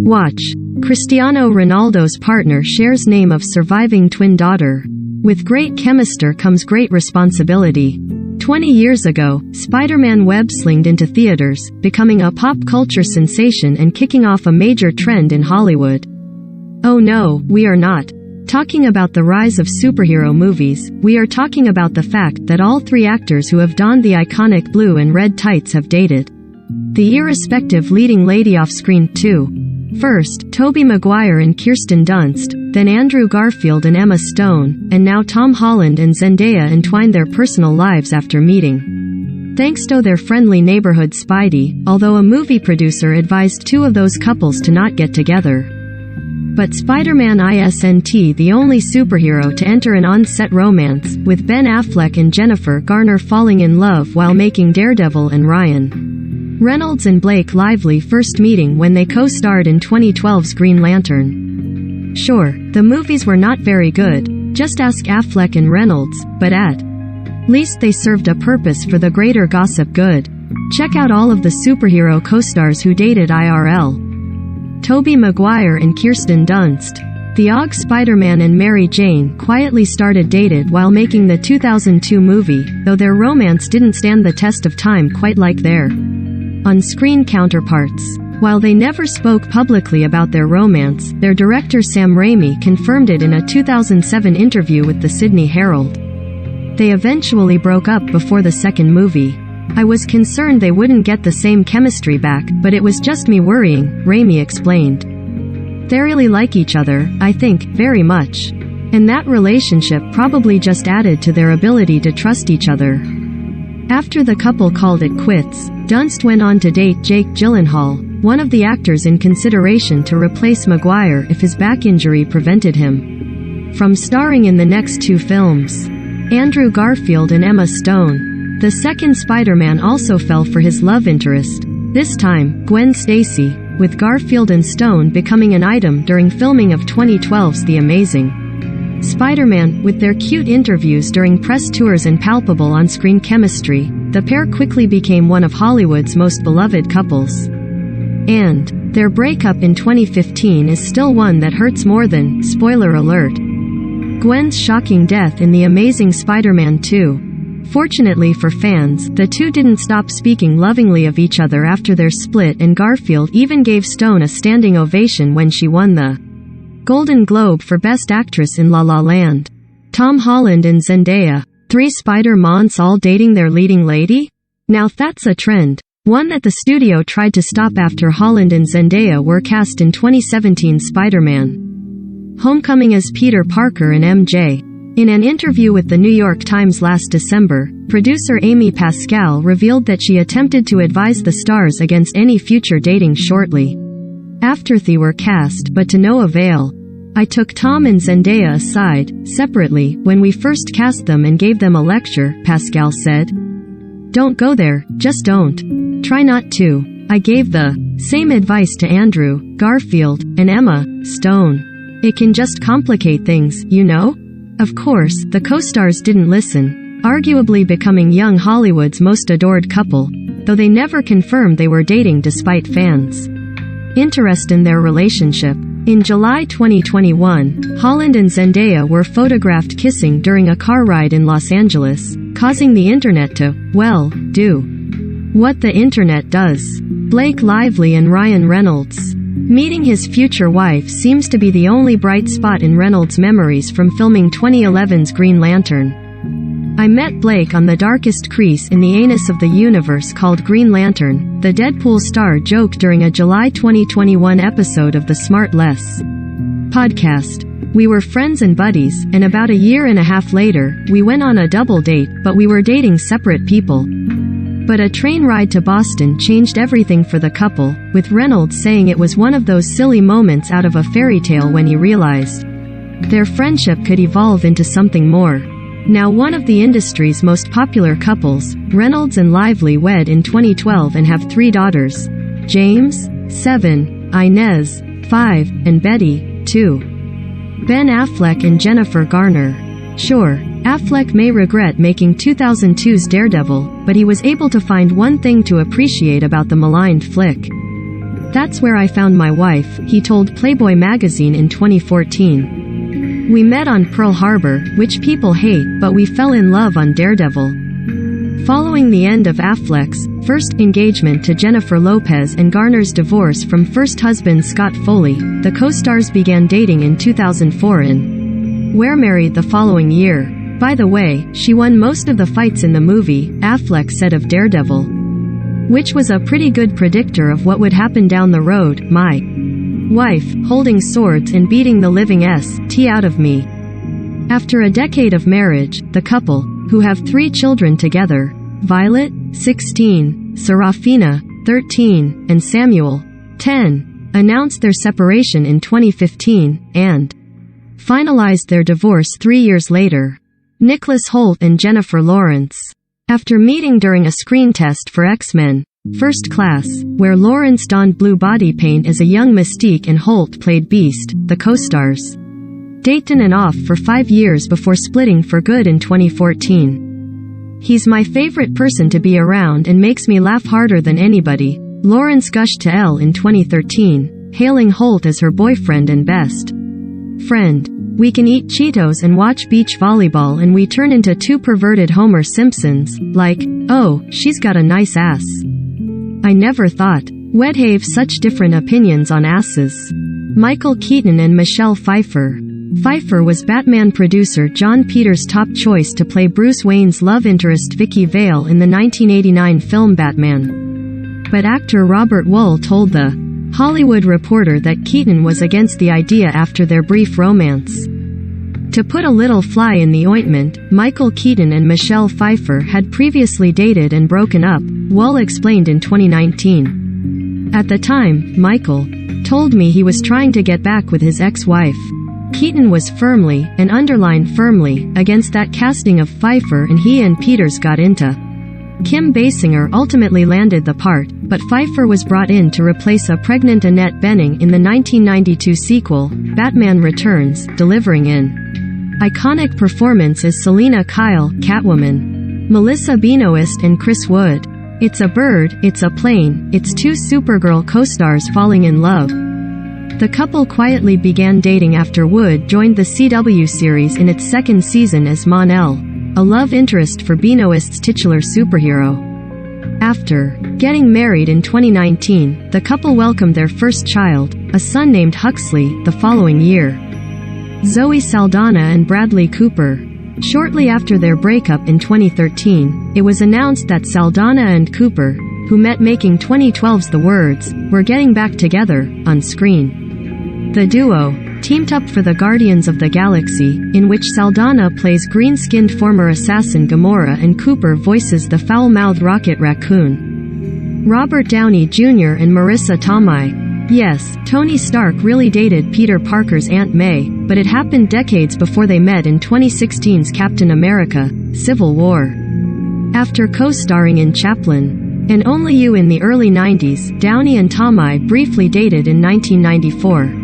Watch. Cristiano Ronaldo's partner shares name of surviving twin daughter. With great chemistry comes great responsibility. 20 years ago, Spider-Man web-slinged into theaters, becoming a pop culture sensation and kicking off a major trend in Hollywood. Oh no, we are not talking about the rise of superhero movies, we are talking about the fact that all three actors who have donned the iconic blue and red tights have dated the irrespective leading lady off-screen too. First, Tobey Maguire and Kirsten Dunst, then Andrew Garfield and Emma Stone, and now Tom Holland and Zendaya entwined their personal lives after meeting. Thanks to their friendly neighborhood Spidey, although a movie producer advised two of those couples to not get together. But Spider-Man isn't the only superhero to enter an on-set romance, with Ben Affleck and Jennifer Garner falling in love while making Daredevil and Ryan Reynolds and Blake Lively first meeting when they co-starred in 2012's Green Lantern. Sure, the movies were not very good, just ask Affleck and Reynolds, but at least they served a purpose for the greater gossip good. Check out all of the superhero co-stars who dated IRL. Tobey Maguire and Kirsten Dunst. The OG Spider-Man and Mary Jane quietly started dated while making the 2002 movie, though their romance didn't stand the test of time quite like their on-screen counterparts. While they never spoke publicly about their romance, their director Sam Raimi confirmed it in a 2007 interview with the Sydney Herald. They eventually broke up before the second movie. I was concerned they wouldn't get the same chemistry back, but it was just me worrying, Raimi explained. They really like each other, I think, very much. And that relationship probably just added to their ability to trust each other. After the couple called it quits, Dunst went on to date Jake Gyllenhaal, one of the actors in consideration to replace Maguire if his back injury prevented him from starring in the next two films. Andrew Garfield and Emma Stone. The second Spider-Man also fell for his love interest, this time, Gwen Stacy, with Garfield and Stone becoming an item during filming of 2012's The Amazing Spider-Man. With their cute interviews during press tours and palpable on-screen chemistry, the pair quickly became one of Hollywood's most beloved couples. And their breakup in 2015 is still one that hurts more than, spoiler alert, Gwen's shocking death in The Amazing Spider-Man 2. Fortunately for fans, the two didn't stop speaking lovingly of each other after their split, and Garfield even gave Stone a standing ovation when she won the Golden Globe for Best Actress in La La Land. Tom Holland and Zendaya. Three Spider-Mans all dating their leading lady? Now that's a trend. One that the studio tried to stop after Holland and Zendaya were cast in 2017's Spider-Man Homecoming as Peter Parker and MJ. In an interview with the New York Times last December, producer Amy Pascal revealed that she attempted to advise the stars against any future dating shortly after they were cast, but to no avail. I took Tom and Zendaya aside, separately, when we first cast them and gave them a lecture, Pascal said. Don't go there, just don't. Try not to. I gave the same advice to Andrew Garfield and Emma Stone. It can just complicate things, you know? Of course, the co-stars didn't listen, arguably becoming young Hollywood's most adored couple, though they never confirmed they were dating despite fans' interest in their relationship. In July 2021, Holland and Zendaya were photographed kissing during a car ride in Los Angeles, causing the internet to, well, do what the internet does. Blake Lively and Ryan Reynolds. Meeting his future wife seems to be the only bright spot in Reynolds' memories from filming 2011's Green Lantern. I met Blake on the darkest crease in the anus of the universe called Green Lantern, the Deadpool star joked during a July 2021 episode of the Smart Less podcast. We were friends and buddies, and about a year and a half later, we went on a double date, but we were dating separate people. But a train ride to Boston changed everything for the couple, with Reynolds saying it was one of those silly moments out of a fairy tale when he realized their friendship could evolve into something more. Now one of the industry's most popular couples, Reynolds and Lively wed in 2012 and have 3 daughters. James, 7, Inez, 5, and Betty, 2. Ben Affleck and Jennifer Garner. Sure, Affleck may regret making 2002's Daredevil, but he was able to find one thing to appreciate about the maligned flick. That's where I found my wife, he told Playboy magazine in 2014. We met on Pearl Harbor, which people hate, but we fell in love on Daredevil. Following the end of Affleck's first engagement to Jennifer Lopez and Garner's divorce from first husband Scott Foley, the co-stars began dating in 2004 and were married the following year. By the way, she won most of the fights in the movie, Affleck said of Daredevil, which was a pretty good predictor of what would happen down the road. My wife, holding swords and beating the living st out of me. After a decade of marriage, the couple, who have 3 children together, Violet, 16, Serafina, 13, and Samuel, 10, announced their separation in 2015, and finalized their divorce 3 years later. Nicholas Hoult and Jennifer Lawrence. After meeting during a screen test for X-Men First Class, where Lawrence donned blue body paint as a young Mystique and Hoult played Beast, the co-stars dated and off for 5 years before splitting for good in 2014. He's my favorite person to be around and makes me laugh harder than anybody, Lawrence gushed to Elle in 2013, hailing Hoult as her boyfriend and best friend. We can eat Cheetos and watch beach volleyball and we turn into 2 perverted Homer Simpsons, like, oh, she's got a nice ass. I never thought we'd have such different opinions on asses. Michael Keaton and Michelle Pfeiffer. Pfeiffer was Batman producer John Peters' top choice to play Bruce Wayne's love interest Vicky Vale in the 1989 film Batman. But actor Robert Wuhl told The Hollywood Reporter that Keaton was against the idea after their brief romance. To put a little fly in the ointment, Michael Keaton and Michelle Pfeiffer had previously dated and broken up, Wuhl explained in 2019. At the time, Michael told me he was trying to get back with his ex-wife. Keaton was firmly, and underlined firmly, against that casting of Pfeiffer and he and Peters got into. Kim Basinger ultimately landed the part, but Pfeiffer was brought in to replace a pregnant Annette Bening in the 1992 sequel, Batman Returns, delivering an iconic performance as Selina Kyle, Catwoman. Melissa Benoist and Chris Wood. It's a bird, it's a plane, it's 2 Supergirl co-stars falling in love. The couple quietly began dating after Wood joined the CW series in its 2nd season as Mon-El, a love interest for Benoist's titular superhero. After getting married in 2019, the couple welcomed their first child, a son named Huxley, the following year. Zoe Saldana and Bradley Cooper. Shortly after their breakup in 2013, it was announced that Saldana and Cooper, who met making 2012's The Words, were getting back together, on screen. The duo teamed up for the Guardians of the Galaxy, in which Saldana plays green-skinned former assassin Gamora and Cooper voices the foul-mouthed Rocket Raccoon. Robert Downey Jr. and Marissa Tomei. Yes, Tony Stark really dated Peter Parker's Aunt May, but it happened decades before they met in 2016's Captain America: Civil War. After co-starring in Chaplin and Only You in the early 90s, Downey and Tomei briefly dated in 1994.